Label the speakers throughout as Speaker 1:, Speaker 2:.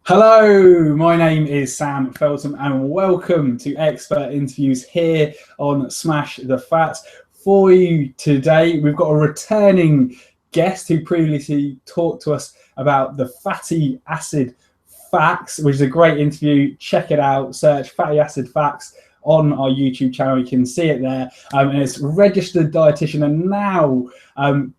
Speaker 1: Hello, my name is Sam Feltham and welcome to Expert Interviews here on Smash the Fat. For you today, we've got a returning guest who previously talked to us about the fatty acid facts, which is a great interview. Check it out, search fatty acid facts on our YouTube channel. You can see it there. And it's registered dietitian and now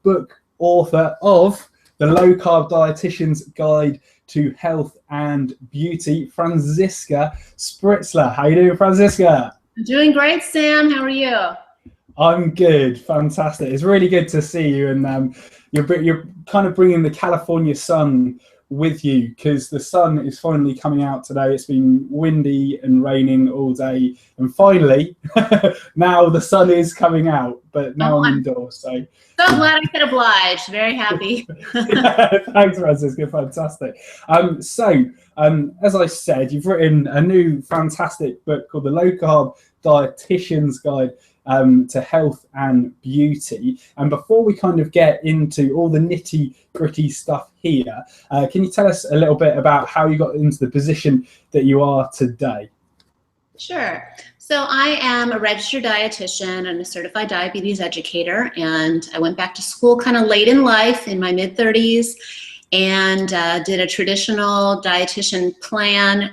Speaker 1: book author of the Low Carb Dietitian's Guide to Health and Beauty, Franziska Spritzler. How you doing, Franziska?
Speaker 2: I'm doing great, Sam. How are you?
Speaker 1: I'm good, fantastic. It's really good to see you, and you're kind of bringing the California sun with you because the sun is finally coming out today. It's been windy and raining all day, and finally, now the sun is coming out. But now I'm indoors, so
Speaker 2: glad I could oblige. Very happy.
Speaker 1: Yeah, thanks, Franziska. Fantastic. As I said, you've written a new fantastic book called the Low Carb Dietitian's Guide to Health and Beauty. And before we kind of get into all the nitty gritty stuff here, can you tell us a little bit about how you got into the position that you are today?
Speaker 2: Sure. So I am a registered dietitian and a certified diabetes educator, and I went back to school kind of late in life in my mid-30s and did a traditional dietitian plan.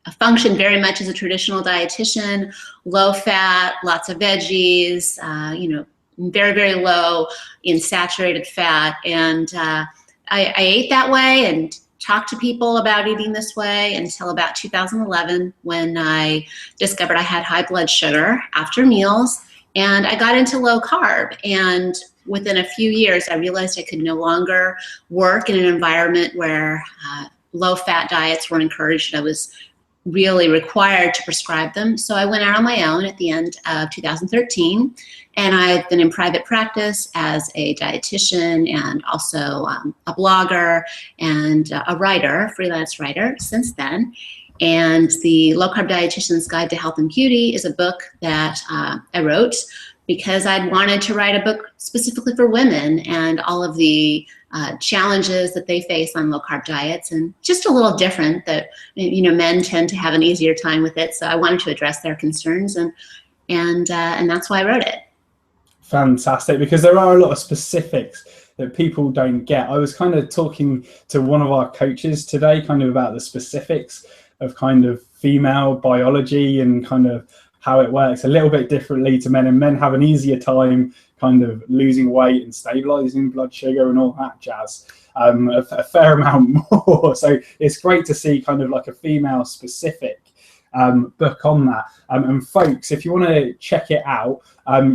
Speaker 2: I functioned very much as a traditional dietitian, low fat, lots of veggies, very, very low in saturated fat. And I ate that way and talked to people about eating this way until about 2011 when I discovered I had high blood sugar after meals, and I got into low carb. And within a few years, I realized I could no longer work in an environment where low fat diets were encouraged. I was really required to prescribe them. So I went out on my own at the end of 2013, and I've been in private practice as a dietitian and also a blogger and a writer, freelance writer since then. And the Low Carb Dietitian's Guide to Health and Beauty is a book that I wrote because I'd wanted to write a book specifically for women and all of the challenges that they face on low carb diets, and just a little different that, men tend to have an easier time with it. So I wanted to address their concerns, and that's why I wrote it.
Speaker 1: Fantastic, because there are a lot of specifics that people don't get. I was kind of talking to one of our coaches today kind of about the specifics of kind of female biology and kind of how it works a little bit differently to men, and men have an easier time kind of losing weight and stabilizing blood sugar and all that jazz, a fair amount more. So it's great to see kind of like a female specific book on that. And folks, if you want to check it out,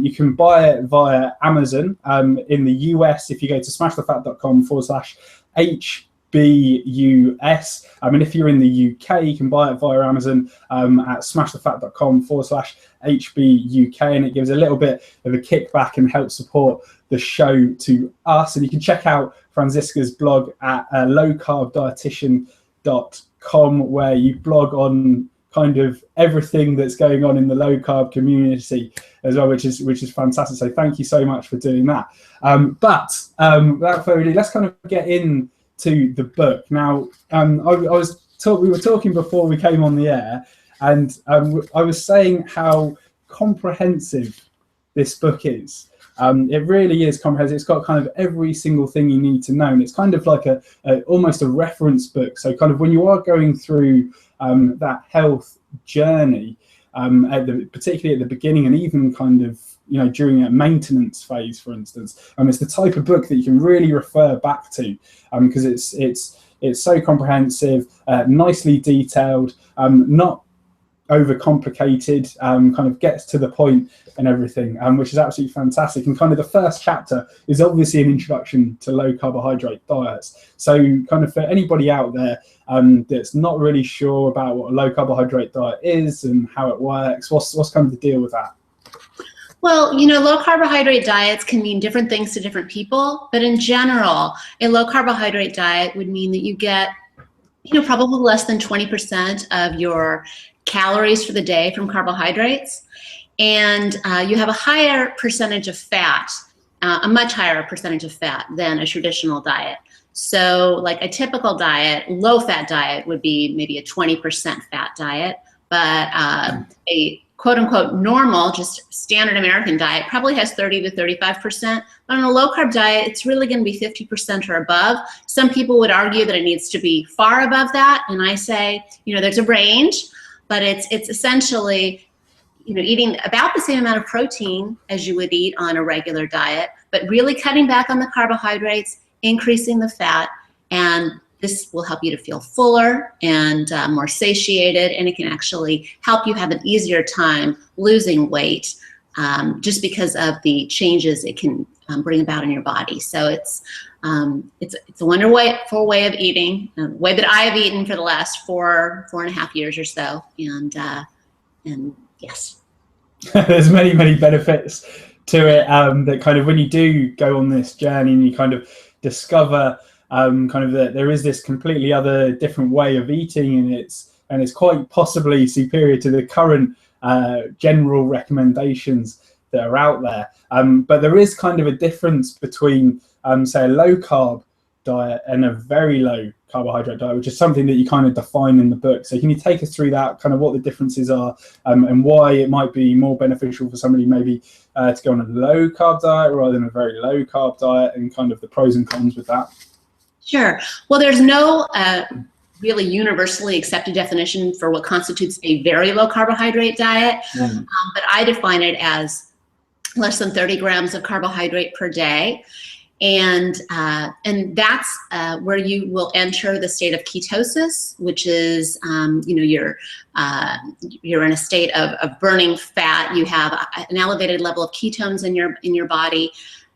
Speaker 1: you can buy it via Amazon. In the US, if you go to smashthefat.com/HBUS. And if you're in the UK, you can buy it via Amazon at smashthefat.com/HBUK, and it gives a little bit of a kickback and helps support the show to us. And you can check out Franziska's blog at lowcarbdietitian.com, where you blog on kind of everything that's going on in the low carb community as well, which is fantastic. So thank you so much for doing that. But without further ado, let's kind of get into the book. Now, we were talking before we came on the air, and I was saying how comprehensive this book is. It really is comprehensive. It's got kind of every single thing you need to know, and it's kind of like almost a reference book. So kind of when you are going through that health journey, particularly at the beginning, and even kind of during a maintenance phase, for instance, it's the type of book that you can really refer back to because it's so comprehensive, nicely detailed, not overcomplicated, kind of gets to the point and everything, which is absolutely fantastic. And kind of the first chapter is obviously an introduction to low carbohydrate diets. So kind of for anybody out there that's not really sure about what a low carbohydrate diet is and how it works, what's kind of the deal with that?
Speaker 2: Well, low carbohydrate diets can mean different things to different people, but in general, a low carbohydrate diet would mean that you get, probably less than 20% of your calories for the day from carbohydrates, and you have a higher percentage of fat, a much higher percentage of fat than a traditional diet. So like a typical diet, low-fat diet would be maybe a 20% fat diet, but a quote-unquote normal, just standard American diet probably has 30 to 35%. But on a low-carb diet, it's really going to be 50% or above. Some people would argue that it needs to be far above that, and I say, you know, there's a range, but it's essentially, you know, eating about the same amount of protein as you would eat on a regular diet, but really cutting back on the carbohydrates, increasing the fat, and this will help you to feel fuller and more satiated, and it can actually help you have an easier time losing weight just because of the changes it can bring about in your body. So it's a wonderful way of eating, a way that I have eaten for the last 4.5 years or so, and yes.
Speaker 1: There's many benefits to it that kind of when you do go on this journey and you kind of discover kind of that there is this completely other different way of eating, and it's quite possibly superior to the current general recommendations that are out there. But there is kind of a difference between say a low carb diet and a very low carbohydrate diet, which is something that you kind of define in the book. So can you take us through that, kind of what the differences are, and why it might be more beneficial for somebody maybe to go on a low carb diet rather than a very low carb diet, and kind of the pros and cons with that?
Speaker 2: Sure. Well, there's no really universally accepted definition for what constitutes a very low carbohydrate diet, but I define it as less than 30 grams of carbohydrate per day. And that's where you will enter the state of ketosis, which is, you know, you're in a state of burning fat. You have an elevated level of ketones in your body.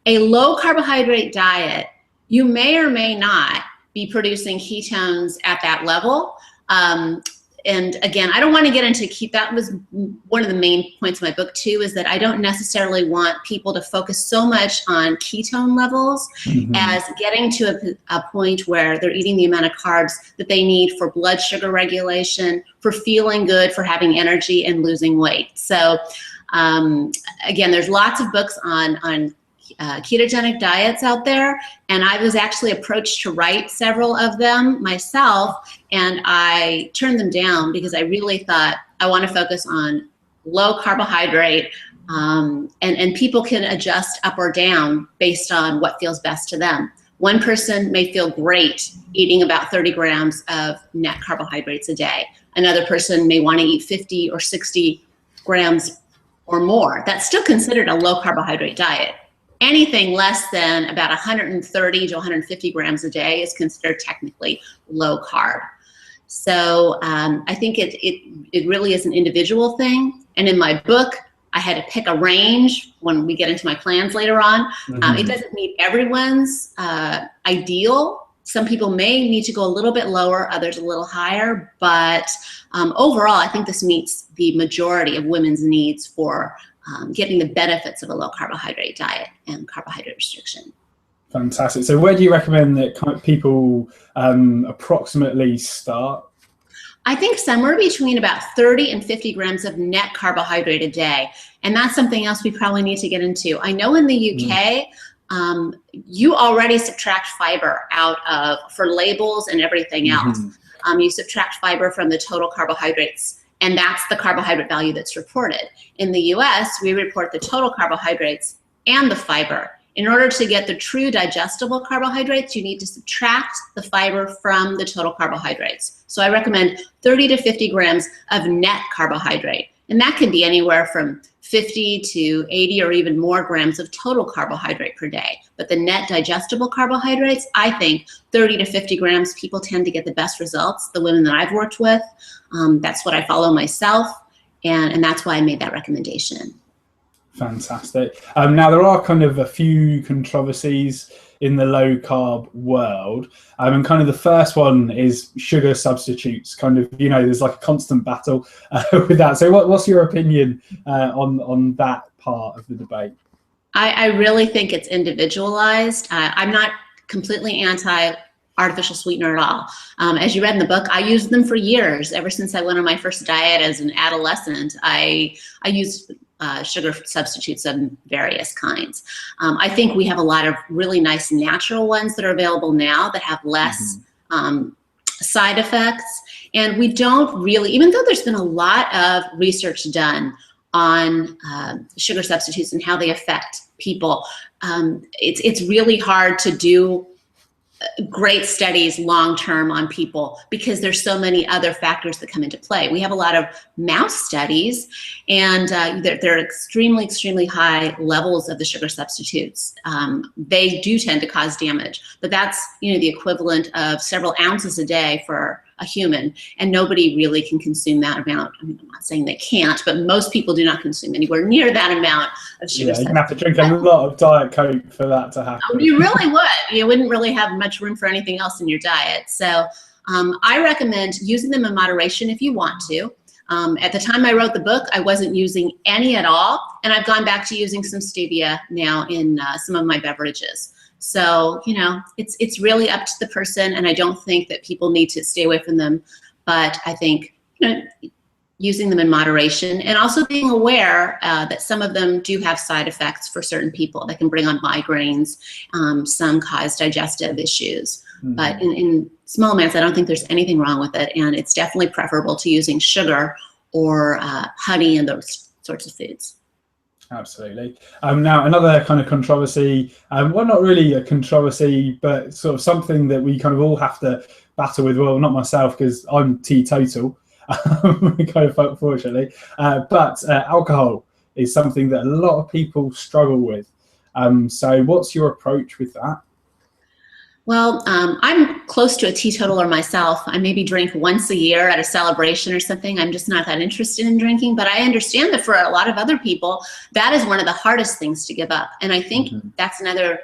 Speaker 2: A low carbohydrate diet, you may or may not be producing ketones at that level. And again, I don't want to get into that was one of the main points of my book too, is that I don't necessarily want people to focus so much on ketone levels as getting to a point where they're eating the amount of carbs that they need for blood sugar regulation, for feeling good, for having energy and losing weight. So again, there's lots of books on ketogenic diets out there, and I was actually approached to write several of them myself, and I turned them down because I really thought I want to focus on low carbohydrate, and people can adjust up or down based on what feels best to them. One person may feel great eating about 30 grams of net carbohydrates a day. Another person may want to eat 50 or 60 grams or more. That's still considered a low carbohydrate diet. Anything less than about 130 to 150 grams a day is considered technically low carb. So I think it really is an individual thing. And in my book, I had to pick a range when we get into my plans later on. It doesn't meet everyone's ideal. Some people may need to go a little bit lower, others a little higher. But overall, I think this meets the majority of women's needs for getting the benefits of a low carbohydrate diet and carbohydrate restriction.
Speaker 1: Fantastic. So where do you recommend that people approximately start?
Speaker 2: I think somewhere between about 30 and 50 grams of net carbohydrate a day. And that's something else we probably need to get into. I know in the UK, you already subtract fiber out of, for labels and everything else. You subtract fiber from the total carbohydrates, and that's the carbohydrate value that's reported. In the US, we report the total carbohydrates and the fiber. In order to get the true digestible carbohydrates, you need to subtract the fiber from the total carbohydrates. So I recommend 30 to 50 grams of net carbohydrate. And that can be anywhere from 50 to 80 or even more grams of total carbohydrate per day. But the net digestible carbohydrates, I think 30 to 50 grams, people tend to get the best results, the women that I've worked with. That's what I follow myself, and that's why I made that recommendation.
Speaker 1: Fantastic. Now, there are kind of a few controversies in the low carb world, and kind of the first one is sugar substitutes. Kind of, you know, there's like a constant battle with that. So what's your opinion on that part of the debate?
Speaker 2: I really think it's individualized. I'm not completely anti artificial sweetener at all. As you read in the book, I used them for years. Ever since I went on my first diet as an adolescent, I used sugar substitutes of various kinds. I think we have a lot of really nice natural ones that are available now that have less side effects. And we don't really, even though there's been a lot of research done on sugar substitutes and how they affect people, it's really hard to do great studies long-term on people because there's so many other factors that come into play. We have a lot of mouse studies, and they're extremely, extremely high levels of the sugar substitutes. They do tend to cause damage, but that's, you know, the equivalent of several ounces a day for a human, and nobody really can consume that amount. I mean, I'm not saying they can't, but most people do not consume anywhere near that amount of sugar.
Speaker 1: Yeah, you're gonna have to drink a lot of Diet Coke for that to happen.
Speaker 2: Oh, you really would. You wouldn't really have much room for anything else in your diet. So I recommend using them in moderation if you want to. At the time I wrote the book, I wasn't using any at all, and I've gone back to using some stevia now in some of my beverages. So, you know, it's really up to the person, and I don't think that people need to stay away from them. But I think, you know, using them in moderation, and also being aware that some of them do have side effects for certain people. They can bring on migraines, some cause digestive issues. But in small amounts, I don't think there's anything wrong with it, and it's definitely preferable to using sugar or honey and those sorts of foods.
Speaker 1: Absolutely. Now, another kind of controversy, well, not really a controversy, but sort of something that we kind of all have to battle with. Well, not myself, because I'm teetotal, kind of unfortunately, but alcohol is something that a lot of people struggle with. So what's your approach with that?
Speaker 2: Well, I'm close to a teetotaler myself. I maybe drink once a year at a celebration or something. I'm just not that interested in drinking, but I understand that for a lot of other people, that is one of the hardest things to give up. And I think that's another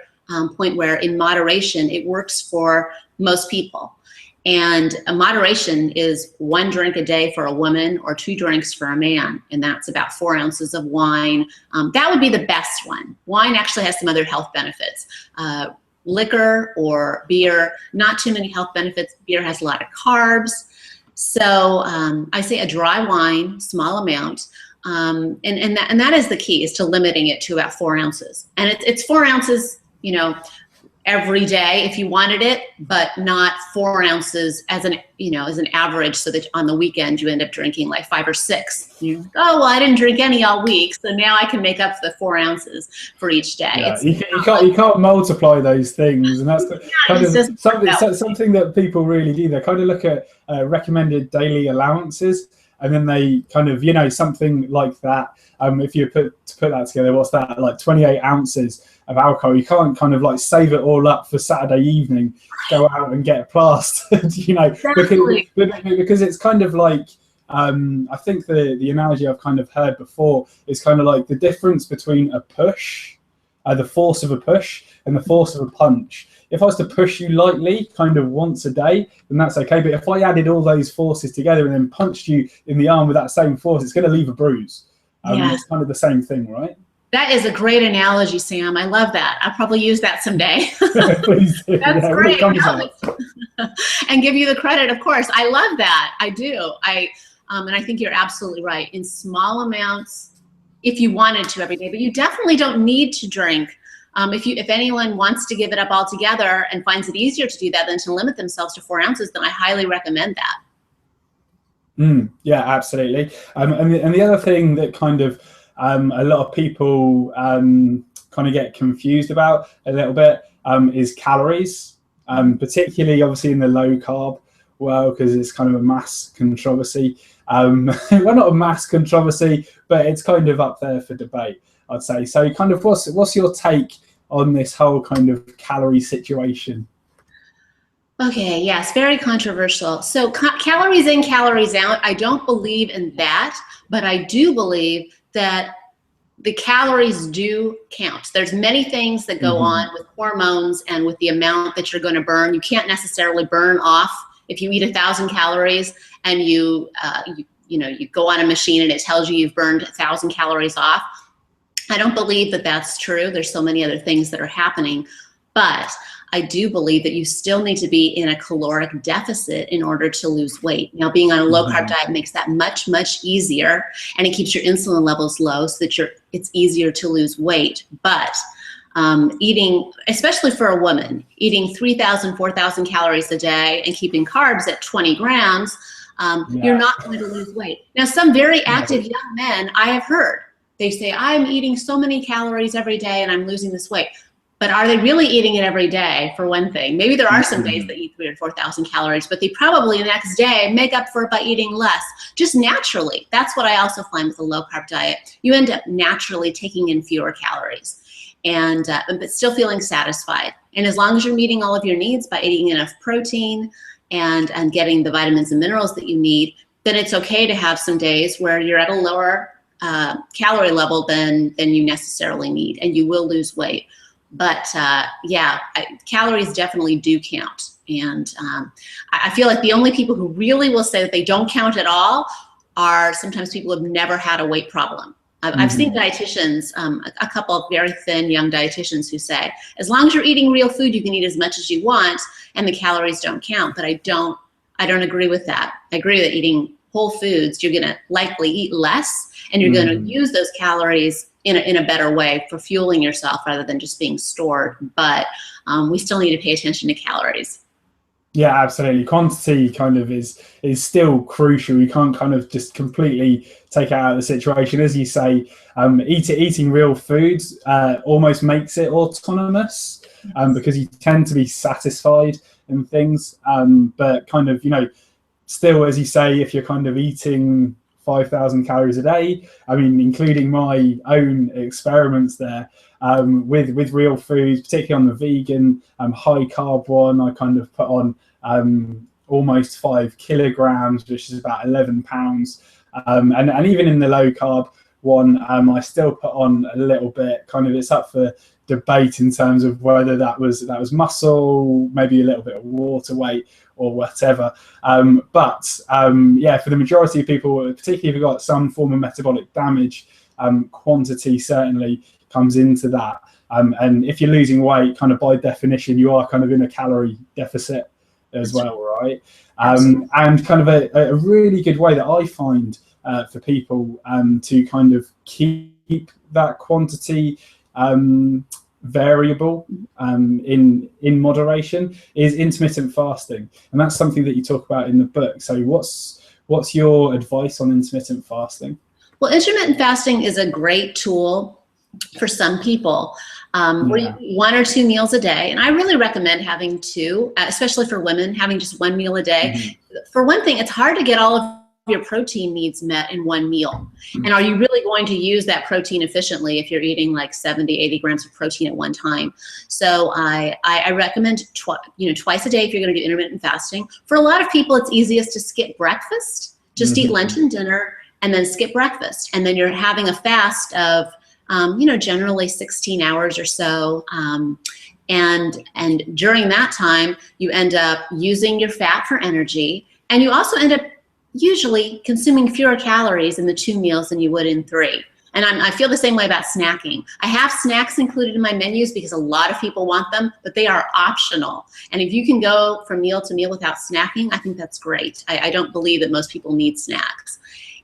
Speaker 2: point where in moderation, it works for most people. And a moderation is 1 drink a day for a woman or 2 drinks for a man. And that's about 4 ounces of wine. That would be the best one. Wine actually has some other health benefits. Liquor or beer, not too many health benefits. Beer has a lot of carbs. So I say a dry wine, small amount. And that is the key, is to limiting it to about 4 ounces. And it's 4 ounces, you know, every day if you wanted it, but not 4 ounces as an, you know, as an average, so that on the weekend you end up drinking like 5 or 6. You go, oh, well, I didn't drink any all week, so now I can make up the 4 ounces for each day.
Speaker 1: Yeah, you can't multiply those things, and that's kind of something that people really do. They kind of look at recommended daily allowances, and then they kind of, you know, something like that. If you put that together, what's that, like 28 ounces of alcohol? You can't kind of like save it all up for Saturday evening, go out and get plastered, you know, because it's kind of like, I think the analogy I've kind of heard before is kind of like the difference between a push, the force of a push, and the force of a punch. If I was to push you lightly, kind of once a day, then that's okay. But if I added all those forces together and then punched you in the arm with that same force, it's going to leave a bruise. It's kind of the same thing, right?
Speaker 2: That is a great analogy, Sam. I love that. I'll probably use that someday.
Speaker 1: Please do.
Speaker 2: That's great. And give you the credit, of course. I love that. I do. And I think you're absolutely right. In small amounts, if you wanted to every day, but you definitely don't need to drink. If anyone wants to give it up altogether and finds it easier to do that than to limit themselves to 4 ounces, then I highly recommend that.
Speaker 1: Yeah, absolutely. And the other thing that kind of a lot of people kind of get confused about a little bit is calories, particularly obviously in the low carb world, because it's kind of a mass controversy. Well, not a mass controversy, but it's kind of up there for debate, I'd say. So kind of what's your take on this whole kind of calorie situation?
Speaker 2: Okay, yes, very controversial. So calories in, calories out, I don't believe in that, but I do believe that the calories do count. There's many things that go on with hormones and with the amount that you're going to burn. You can't necessarily burn off if you eat 1,000 calories and you go on a machine and it tells you you've burned 1,000 calories off. I don't believe that that's true. There's so many other things that are happening. But I do believe that you still need to be in a caloric deficit in order to lose weight. Now, being on a low carb diet makes that much, much easier, and it keeps your insulin levels low so that it's easier to lose weight. But eating, especially for a woman, eating 3,000, 4,000 calories a day and keeping carbs at 20 grams, you're not going to lose weight. Now, some very active young men, I have heard, they say, I'm eating so many calories every day and I'm losing this weight. But are they really eating it every day, for one thing? Maybe there are some days that eat 3,000 or 4,000 calories, but they probably the next day make up for it by eating less, just naturally. That's what I also find with a low-carb diet. You end up naturally taking in fewer calories, and but still feeling satisfied. And as long as you're meeting all of your needs by eating enough protein and getting the vitamins and minerals that you need, then it's okay to have some days where you're at a lower calorie level than you necessarily need, and you will lose weight. But calories definitely do count. And I feel like the only people who really will say that they don't count at all are sometimes people who have never had a weight problem. I've seen dietitians, a couple of very thin young dietitians who say, as long as you're eating real food, you can eat as much as you want and the calories don't count. But I don't agree with that. I agree that eating whole foods, you're gonna likely eat less and you're gonna use those calories in a better way for fueling yourself rather than just being stored. But we still need to pay attention to calories.
Speaker 1: Yeah, absolutely. Quantity kind of is still crucial. You can't kind of just completely take it out of the situation. As you say, eating real foods almost makes it autonomous because you tend to be satisfied in things. But kind of, still, as you say, if you're kind of eating 5,000 calories a day, I mean, including my own experiments there with real foods, particularly on the vegan high carb one, I kind of put on almost 5 kilograms, which is about 11 pounds. And even in the low carb one, I still put on a little bit. Kind of, it's up for debate in terms of whether that was muscle, maybe a little bit of water weight or whatever. But for the majority of people, particularly if you've got some form of metabolic damage, quantity certainly comes into that. And if you're losing weight, kind of by definition, you are kind of in a calorie deficit as well, right? And kind of a really good way that I find for people to kind of keep that quantity variable in moderation is intermittent fasting, and that's something that you talk about in the book. So what's your advice on intermittent fasting? Well,
Speaker 2: intermittent fasting is a great tool for some people. Where you eat 1 or 2 meals a day, and I really recommend having 2, especially for women, having just 1 meal a day. For one thing, it's hard to get all of your protein needs met in 1 meal. And are you really going to use that protein efficiently if you're eating like 70, 80 grams of protein at one time? So I recommend twice a day if you're going to do intermittent fasting. For a lot of people, it's easiest to skip breakfast, just eat lunch and dinner, and then skip breakfast. And then you're having a fast of generally 16 hours or so. And during that time, you end up using your fat for energy, and you also end up usually consuming fewer calories in the 2 meals than you would in 3. And I feel the same way about snacking. I have snacks included in my menus because a lot of people want them, but they are optional. And if you can go from meal to meal without snacking, I think that's great. I don't believe that most people need snacks.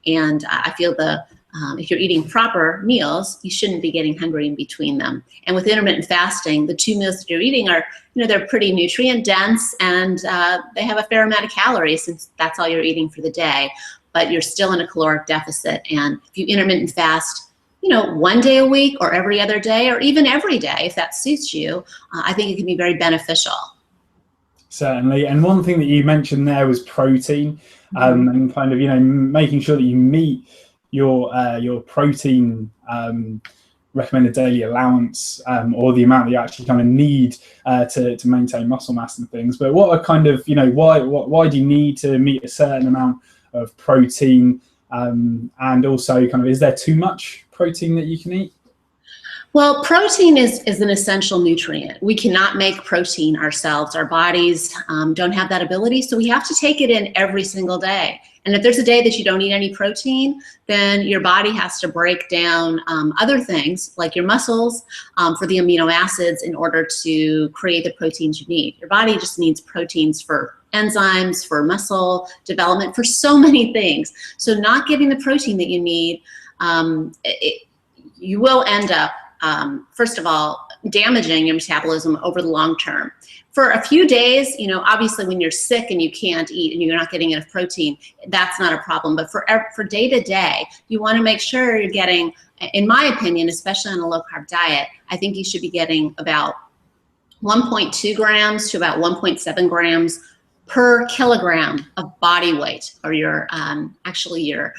Speaker 2: And I feel if you're eating proper meals, you shouldn't be getting hungry in between them. And with intermittent fasting, the 2 meals that you're eating are, they're pretty nutrient dense, and they have a fair amount of calories since that's all you're eating for the day. But you're still in a caloric deficit. And if you intermittent fast, 1 day a week or every other day or even every day, if that suits you, I think it can be very beneficial.
Speaker 1: Certainly. And one thing that you mentioned there was protein, and kind of, making sure that you meet your protein recommended daily allowance, or the amount that you actually kind of need to maintain muscle mass and things. But what are kind of, why do you need to meet a certain amount of protein, and also kind of, is there too much protein that you can eat?
Speaker 2: Well, protein is an essential nutrient. We cannot make protein ourselves. Our bodies don't have that ability, so we have to take it in every single day. And if there's a day that you don't eat any protein, then your body has to break down other things like your muscles for the amino acids in order to create the proteins you need. Your body just needs proteins for enzymes, for muscle development, for so many things. So not getting the protein that you need, you will end up, first of all, damaging your metabolism over the long term. For a few days, you know, obviously when you're sick and you can't eat and you're not getting enough protein, that's not a problem. But for day to day, you want to make sure you're getting, in my opinion, especially on a low carb diet, I think you should be getting about 1.2 grams to about 1.7 grams per kilogram of body weight, or your actually your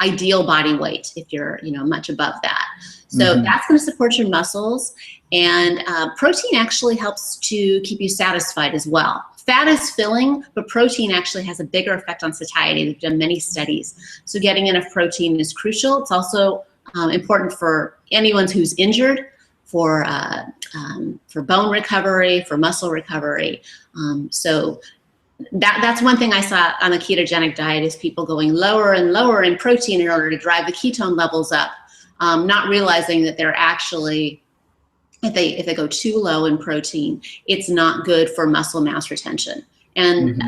Speaker 2: ideal body weight if you're, you know, much above that. So that's going to support your muscles, and protein actually helps to keep you satisfied as well. Fat is filling, but protein actually has a bigger effect on satiety. They've done many studies. So getting enough protein is crucial. It's also important for anyone who's injured, for bone recovery, for muscle recovery. So that's one thing I saw on the ketogenic diet, is people going lower and lower in protein in order to drive the ketone levels up, not realizing that they're actually, if they go too low in protein, it's not good for muscle mass retention. And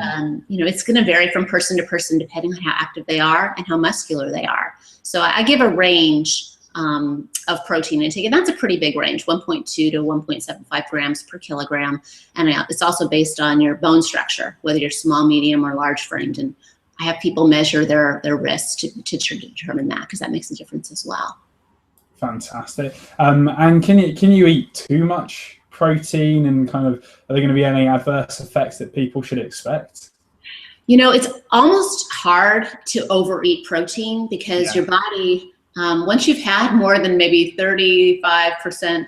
Speaker 2: you know, it's going to vary from person to person depending on how active they are and how muscular they are. So I give a range of protein intake, and that's a pretty big range, 1.2 to 1.75 grams per kilogram. And it's also based on your bone structure, whether you're small, medium, or large framed. And I have people measure their wrists to determine that, because that makes a difference as well.
Speaker 1: Fantastic. And can you eat too much protein, and kind of, are there going to be any adverse effects that people should expect?
Speaker 2: You know, it's almost hard to overeat protein, because your body, once you've had more than maybe 35%,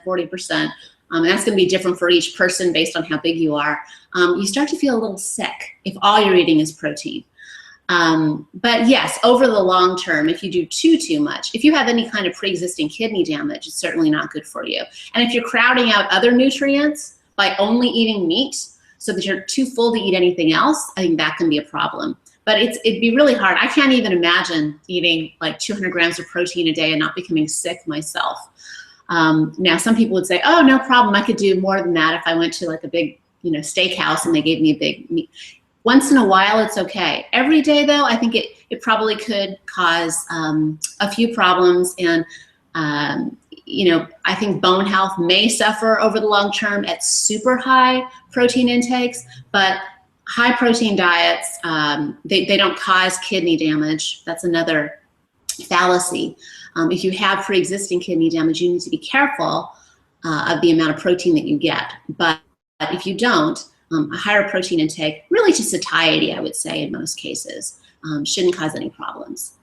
Speaker 2: 40%, and that's going to be different for each person based on how big you are, you start to feel a little sick if all you're eating is protein. But yes, over the long term, if you do too much, if you have any kind of pre-existing kidney damage, it's certainly not good for you. And if you're crowding out other nutrients by only eating meat so that you're too full to eat anything else, I think that can be a problem. But it'd be really hard. I can't even imagine eating like 200 grams of protein a day and not becoming sick myself. Now, some people would say, oh, no problem, I could do more than that if I went to like a big, you know, steakhouse and they gave me a big meat. Once in a while, it's okay. Every day, though, I think it probably could cause a few problems. And, you know, I think bone health may suffer over the long term at super high protein intakes, but high protein diets, they don't cause kidney damage. That's another fallacy. If you have pre-existing kidney damage, you need to be careful of the amount of protein that you get. But if you don't, a higher protein intake, really to satiety, I would say in most cases, shouldn't cause any problems.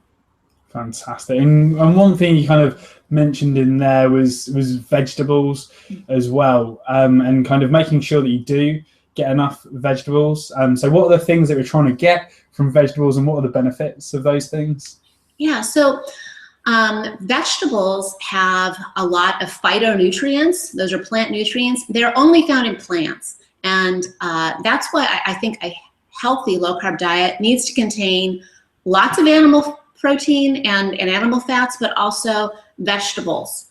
Speaker 1: Fantastic. And one thing you kind of mentioned in there was vegetables as well, and kind of making sure that you do get enough vegetables. So what are the things that we're trying to get from vegetables, and what are the benefits of those things? Yeah,
Speaker 2: so vegetables have a lot of phytonutrients. Those are plant nutrients. They're only found in plants. And that's why I think a healthy low-carb diet needs to contain lots of animal protein and animal fats, but also vegetables,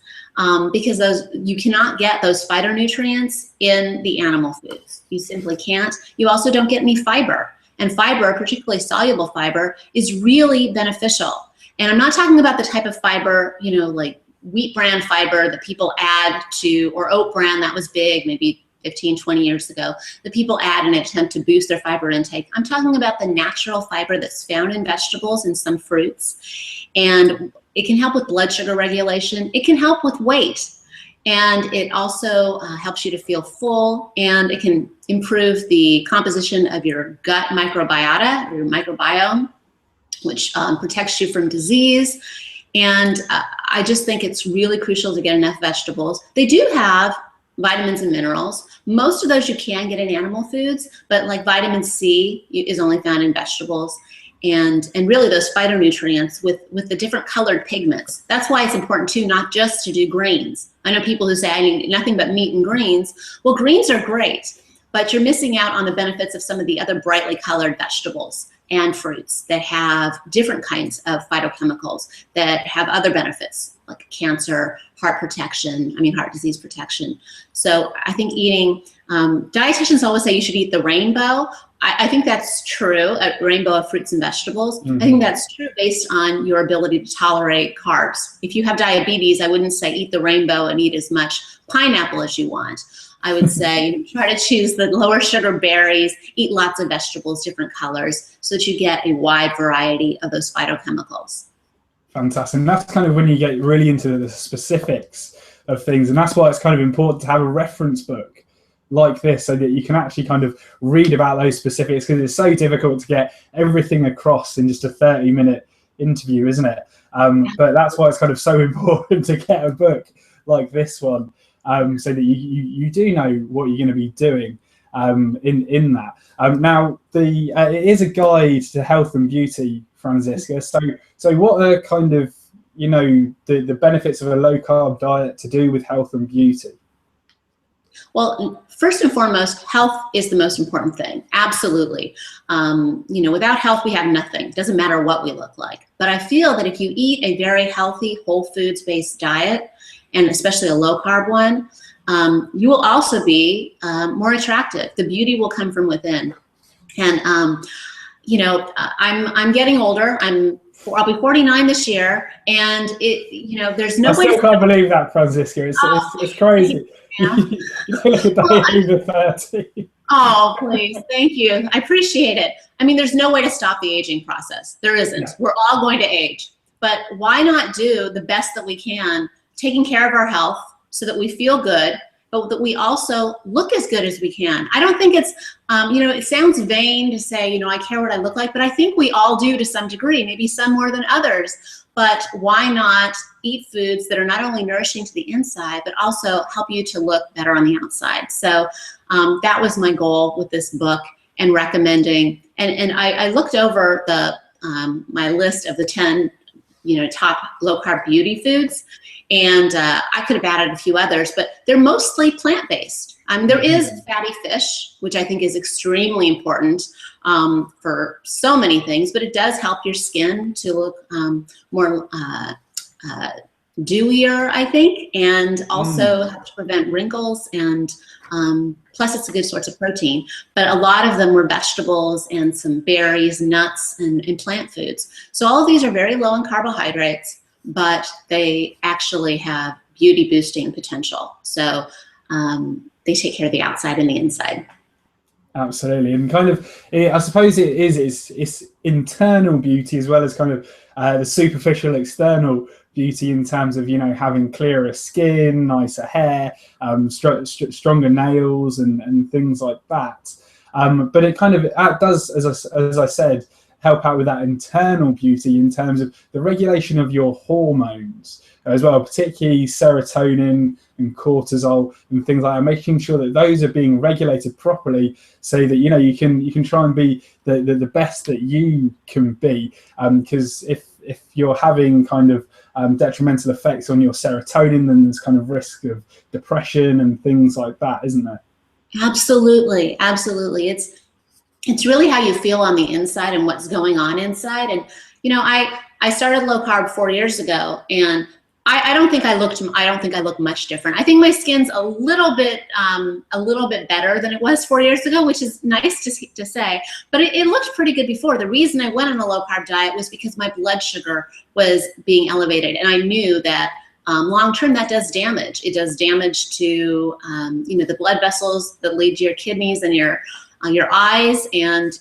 Speaker 2: because you cannot get those phytonutrients in the animal foods. You simply can't. You also don't get any fiber. And fiber, particularly soluble fiber, is really beneficial. And I'm not talking about the type of fiber, you know, like wheat bran fiber that people add to, or oat bran, that was big maybe 15, 20 years ago, that people add in an attempt to boost their fiber intake. I'm talking about the natural fiber that's found in vegetables and some fruits. And it can help with blood sugar regulation. It can help with weight. And it also helps you to feel full, and it can improve the composition of your gut microbiota, or your microbiome, which protects you from disease. And I just think it's really crucial to get enough vegetables. They do have vitamins and minerals. Most of those you can get in animal foods, but like vitamin C is only found in vegetables. and really those phytonutrients with the different colored pigments. That's why it's important too, not just to do greens. I know people who say I need nothing but meat and greens. Well, greens are great, but you're missing out on the benefits of some of the other brightly colored vegetables and fruits that have different kinds of phytochemicals that have other benefits like cancer, heart disease protection. So I think eating, dietitians always say you should eat the rainbow. I think that's true, a rainbow of fruits and vegetables. I think that's true based on your ability to tolerate carbs. If you have diabetes, I wouldn't say eat the rainbow and eat as much pineapple as you want. I would say try to choose the lower sugar berries, eat lots of vegetables, different colors, so that you get a wide variety of those phytochemicals.
Speaker 1: Fantastic. And that's kind of when you get really into the specifics of things. And that's why it's kind of important to have a reference book like this so that you can actually kind of read about those specifics, because it's so difficult to get everything across in just a 30-minute interview, isn't it? But that's why it's kind of so important to get a book like this one. So that you do know what you're going to be doing in that. Now, it is a guide to health and beauty, Franziska. So what are kind of, the benefits of a low-carb diet to do with health and beauty?
Speaker 2: Well, first and foremost, health is the most important thing. Absolutely. Without health, we have nothing. It doesn't matter what we look like. But I feel that if you eat a very healthy, whole foods-based diet, and especially a low-carb one, you will also be more attractive. The beauty will come from within. And, I'm getting older. I'll be 49 this year, and there's no way.
Speaker 1: I still can't believe that, Franziska. It's crazy.
Speaker 2: Yeah.
Speaker 1: You look at over 30.
Speaker 2: Oh, please. Thank you. I appreciate it. I mean, there's no way to stop the aging process. There isn't. No. We're all going to age. But why not do the best that we can, taking care of our health so that we feel good, but that we also look as good as we can. I don't think it's, it sounds vain to say, I care what I look like, but I think we all do to some degree, maybe some more than others. But why not eat foods that are not only nourishing to the inside, but also help you to look better on the outside? So that was my goal with this book and recommending. And I looked over my list of the 10, top low-carb beauty foods. And I could have added a few others, but they're mostly plant-based. There is fatty fish, which I think is extremely important for so many things, but it does help your skin to look more dewier, I think, and also help to prevent wrinkles, and plus it's a good source of protein. But a lot of them were vegetables and some berries, nuts, and plant foods. So all of these are very low in carbohydrates, but they actually have beauty boosting potential. So they take care of the outside and the inside.
Speaker 1: Absolutely. And kind of, I suppose it's internal beauty as well as kind of the superficial external beauty in terms of, having clearer skin, nicer hair, stronger nails and things like that. But it kind of does, as I said, help out with that internal beauty in terms of the regulation of your hormones as well, particularly serotonin and cortisol and things like that, making sure that those are being regulated properly so that you can try and be the best that you can be, because if you're having kind of detrimental effects on your serotonin, then there's kind of risk of depression and things like that, isn't there? Absolutely.
Speaker 2: It's really how you feel on the inside and what's going on inside. And, I started low carb 4 years ago, and I don't think I look much different. I think my skin's a little bit better than it was 4 years ago, which is nice to say, but it looked pretty good before. The reason I went on a low carb diet was because my blood sugar was being elevated. And I knew that long-term that does damage. It does damage to, the blood vessels that lead to your kidneys and your eyes and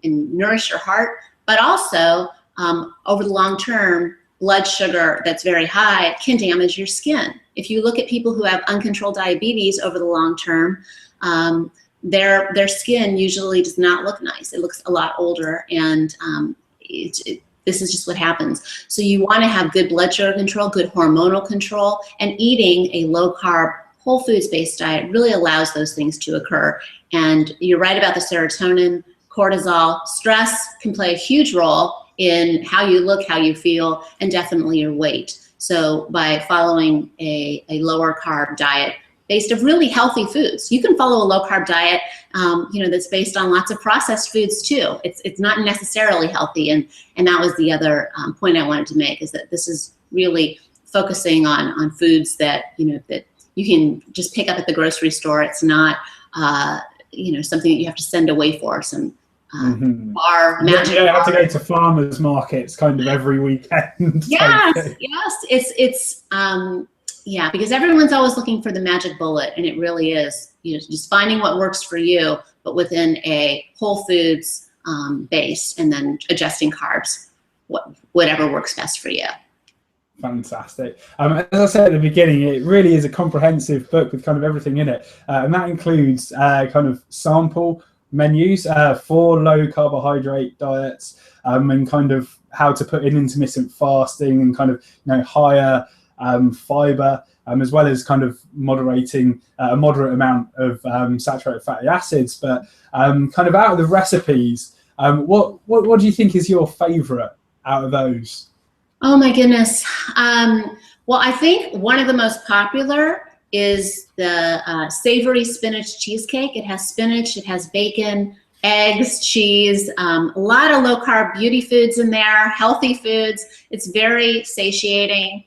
Speaker 2: nourish your heart, but also over the long term, blood sugar that's very high can damage your skin. If you look at people who have uncontrolled diabetes over the long term, their skin usually does not look nice. It looks a lot older, and this is just what happens. So you want to have good blood sugar control, good hormonal control, and eating a low carb, whole foods based diet really allows those things to occur. And you're right about the serotonin. cortisol. Stress can play a huge role in how you look, how you feel, and definitely your weight. So by following a lower carb diet based of really healthy foods, you can follow a low carb diet, that's based on lots of processed foods too. It's not necessarily healthy, and that was the other point I wanted to make, is that this is really focusing on foods that that you can just pick up at the grocery store. It's not something that you have to send away for some bar magic.
Speaker 1: Yeah, I have to go to farmers markets kind of every weekend.
Speaker 2: Yes, it's because everyone's always looking for the magic bullet, and it really is just finding what works for you, but within a whole foods base, and then adjusting carbs, whatever works best for you.
Speaker 1: Fantastic. As I said at the beginning, it really is a comprehensive book with kind of everything in it, and that includes kind of sample menus for low carbohydrate diets, and kind of how to put in intermittent fasting, and kind of higher fiber, as well as kind of moderating a moderate amount of saturated fatty acids. But kind of out of the recipes, what do you think is your favorite out of those?
Speaker 2: Oh my goodness. Well, I think one of the most popular is the savory spinach cheesecake. It has spinach, it has bacon, eggs, cheese, a lot of low carb beauty foods in there, healthy foods. It's very satiating.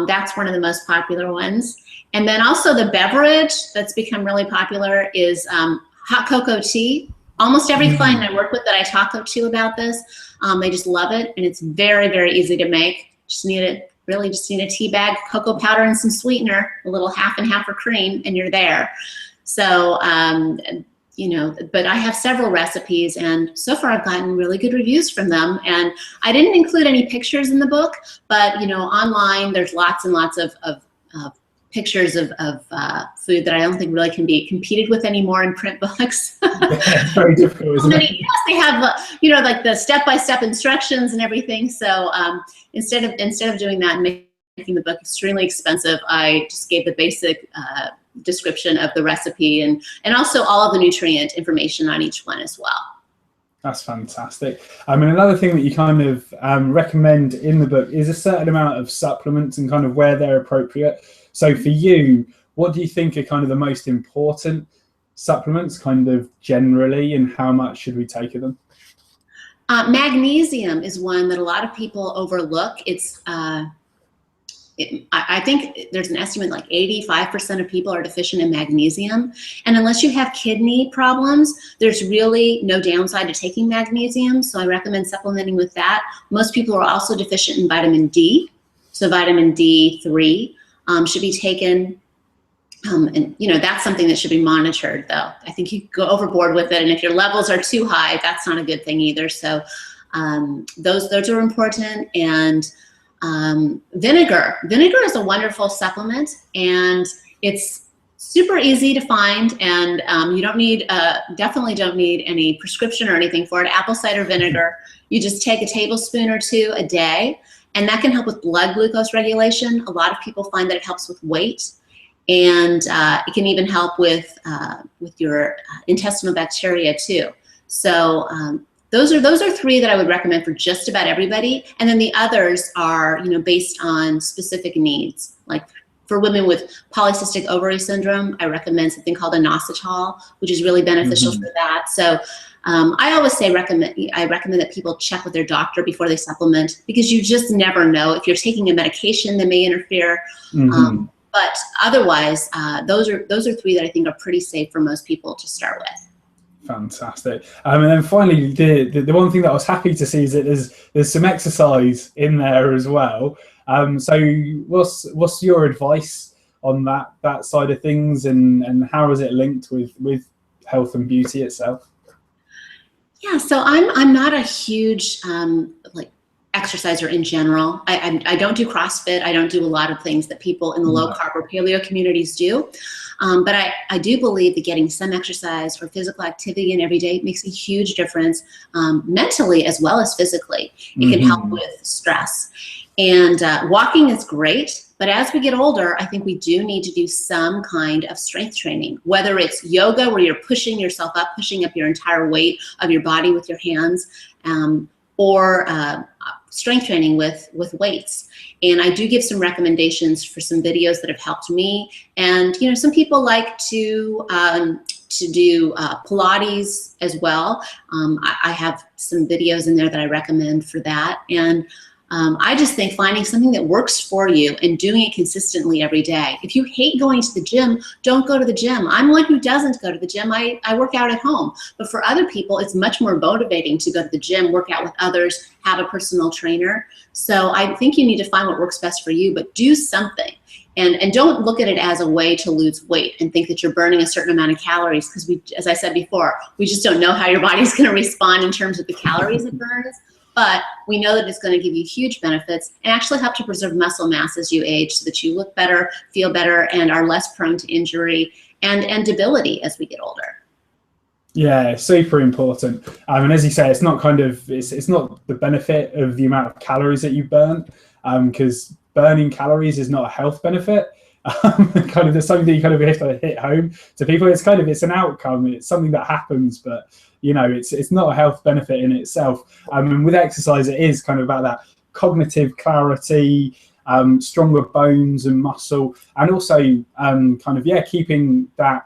Speaker 2: That's one of the most popular ones. And then also the beverage that's become really popular is hot cocoa tea. Almost every client I work with that I talk to about this, they just love it, and it's very, very easy to make. Just need a tea bag, cocoa powder, and some sweetener, a little half and half for cream, and you're there. So, but I have several recipes, and so far I've gotten really good reviews from them. And I didn't include any pictures in the book, but online there's lots and lots of pictures of food that I don't think really can be competed with anymore in print books.
Speaker 1: It's very difficult, isn't it?
Speaker 2: Yes, they have like the step-by-step instructions and everything. So instead of doing that and making the book extremely expensive, I just gave the basic description of the recipe and also all of the nutrient information on each one as well.
Speaker 1: That's fantastic. I mean, another thing that you kind of recommend in the book is a certain amount of supplements and kind of where they're appropriate. So for you, what do you think are kind of the most important supplements kind of generally, and how much should we take of them?
Speaker 2: Magnesium is one that a lot of people overlook. It's I think there's an estimate like 85% of people are deficient in magnesium. And unless you have kidney problems, there's really no downside to taking magnesium. So I recommend supplementing with that. Most people are also deficient in vitamin D. So vitamin D3 should be taken. And that's something that should be monitored, though. I think you go overboard with it, and if your levels are too high, that's not a good thing either. So those are important. And vinegar is a wonderful supplement, and it's super easy to find, and you don't need definitely don't need any prescription or anything for it. Apple cider vinegar, you just take a tablespoon or two a day, and that can help with blood glucose regulation. A lot of people find that it helps with weight, and it can even help with your intestinal bacteria too. So those are three that I would recommend for just about everybody. And then the others are, based on specific needs. Like for women with polycystic ovary syndrome, I recommend something called inositol, which is really beneficial for that. So I always say I recommend that people check with their doctor before they supplement, because you just never know. If you're taking a medication that may interfere. But otherwise, those are three that I think are pretty safe for most people to start with.
Speaker 1: Fantastic. And then finally, the one thing that I was happy to see is that there's some exercise in there as well. So what's your advice on that side of things, and how is it linked with health and beauty itself?
Speaker 2: Yeah, so I'm not a huge exerciser in general. I don't do CrossFit. I don't do a lot of things that people in the low carb or paleo communities do. But I do believe that getting some exercise or physical activity in every day makes a huge difference, mentally as well as physically. It can help with stress. And walking is great, but as we get older, I think we do need to do some kind of strength training, whether it's yoga where you're pushing yourself up, pushing up your entire weight of your body with your hands, or strength training with weights. And I do give some recommendations for some videos that have helped me. And some people like to do Pilates as well. I have some videos in there that I recommend for that. And I just think finding something that works for you and doing it consistently every day. If you hate going to the gym, don't go to the gym. I'm one who doesn't go to the gym. I work out at home. But for other people, it's much more motivating to go to the gym, work out with others, have a personal trainer. So I think you need to find what works best for you, but do something. And don't look at it as a way to lose weight and think that you're burning a certain amount of calories, because as I said before, we just don't know how your body's going to respond in terms of the calories it burns. But we know that it's going to give you huge benefits and actually help to preserve muscle mass as you age so that you look better, feel better, and are less prone to injury and debility as we get older.
Speaker 1: Yeah, super important. And as you say, it's not it's not the benefit of the amount of calories that you burn, because burning calories is not a health benefit. There's something that you have to hit home to people. It's an outcome. It's something that happens, but it's not a health benefit in itself. And with exercise, it is about that cognitive clarity, stronger bones and muscle, and also keeping that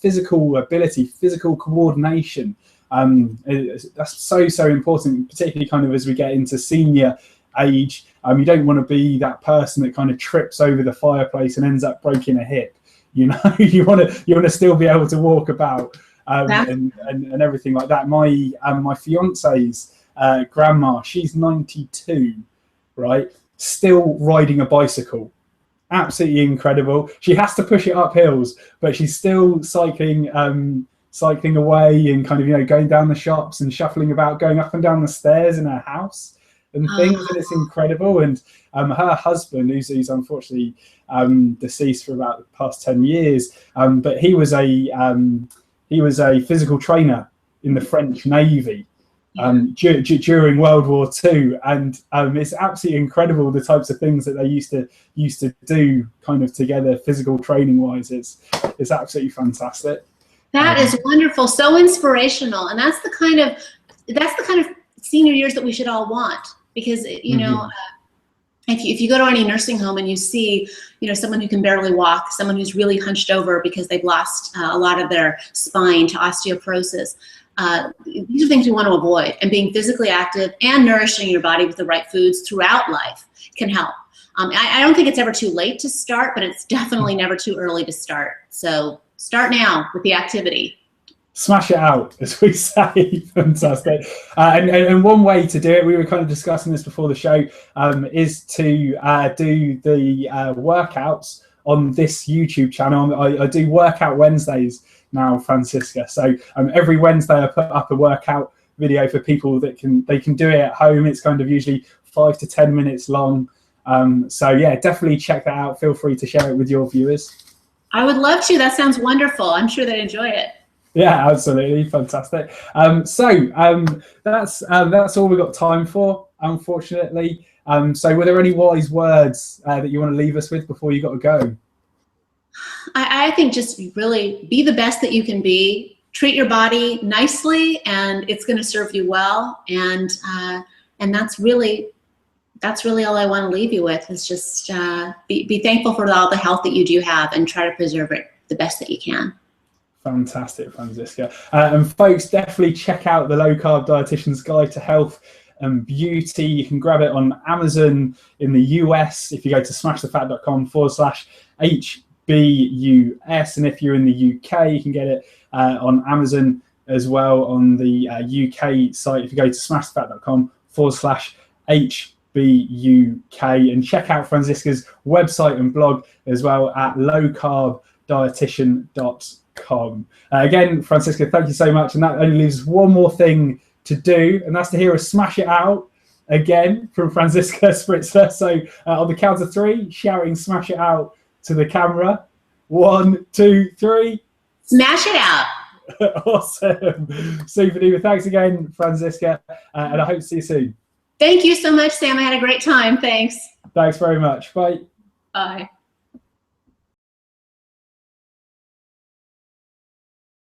Speaker 1: physical ability, physical coordination. That's so important, particularly as we get into senior age. You don't want to be that person that trips over the fireplace and ends up breaking a hip. You want to still be able to walk about. And everything like that. My fiance's grandma, she's 92, right? Still riding a bicycle. Absolutely incredible. She has to push it up hills, but she's still cycling away and going down the shops and shuffling about, going up and down the stairs in her house and things. And it's incredible. And her husband, who's unfortunately deceased for about the past 10 years, but he was a physical trainer in the French Navy during World War II, and it's absolutely incredible the types of things that they used to do together, physical training wise. It's absolutely fantastic.
Speaker 2: That is wonderful, so inspirational, and that's the kind of senior years that we should all want, because if you go to any nursing home and you see, someone who can barely walk, someone who's really hunched over because they've lost a lot of their spine to osteoporosis, these are things we want to avoid. And being physically active and nourishing your body with the right foods throughout life can help. I don't think it's ever too late to start, but it's definitely never too early to start. So start now with the activity.
Speaker 1: Smash it out, as we say. Fantastic. And one way to do it, we were discussing this before the show, is to do the workouts on this YouTube channel. I do Workout Wednesdays now, Franziska. So every Wednesday I put up a workout video for people that can do it at home. It's usually 5 to 10 minutes long. So yeah, definitely check that out. Feel free to share it with your viewers.
Speaker 2: I would love to. That sounds wonderful. I'm sure they'd enjoy it.
Speaker 1: Yeah, absolutely. Fantastic. So that's all we've got time for, unfortunately. So were there any wise words that you want to leave us with before you got to go?
Speaker 2: I think just really be the best that you can be. Treat your body nicely, and it's going to serve you well. And that's really all I want to leave you with, is just be thankful for all the health that you do have and try to preserve it the best that you can.
Speaker 1: Fantastic, Franziska. And folks, definitely check out the Low Carb Dietitian's Guide to Health and Beauty. You can grab it on Amazon in the US if you go to smashthefat.com/HBUS. And if you're in the UK, you can get it on Amazon as well on the UK site if you go to smashthefat.com/HBUK. And check out Franziska's website and blog as well at lowcarbdietitian.com. Again, Franziska, thank you so much. And that only leaves one more thing to do, and that's to hear us smash it out again from Franziska Spritzler. So on the count of 3, shouting smash it out to the camera. 1, 2, 3.
Speaker 2: Smash it out.
Speaker 1: Awesome. Super duper. Thanks again, Franziska. And I hope to see you soon.
Speaker 2: Thank you so much, Sam. I had a great time. Thanks.
Speaker 1: Thanks very much. Bye.
Speaker 2: Bye.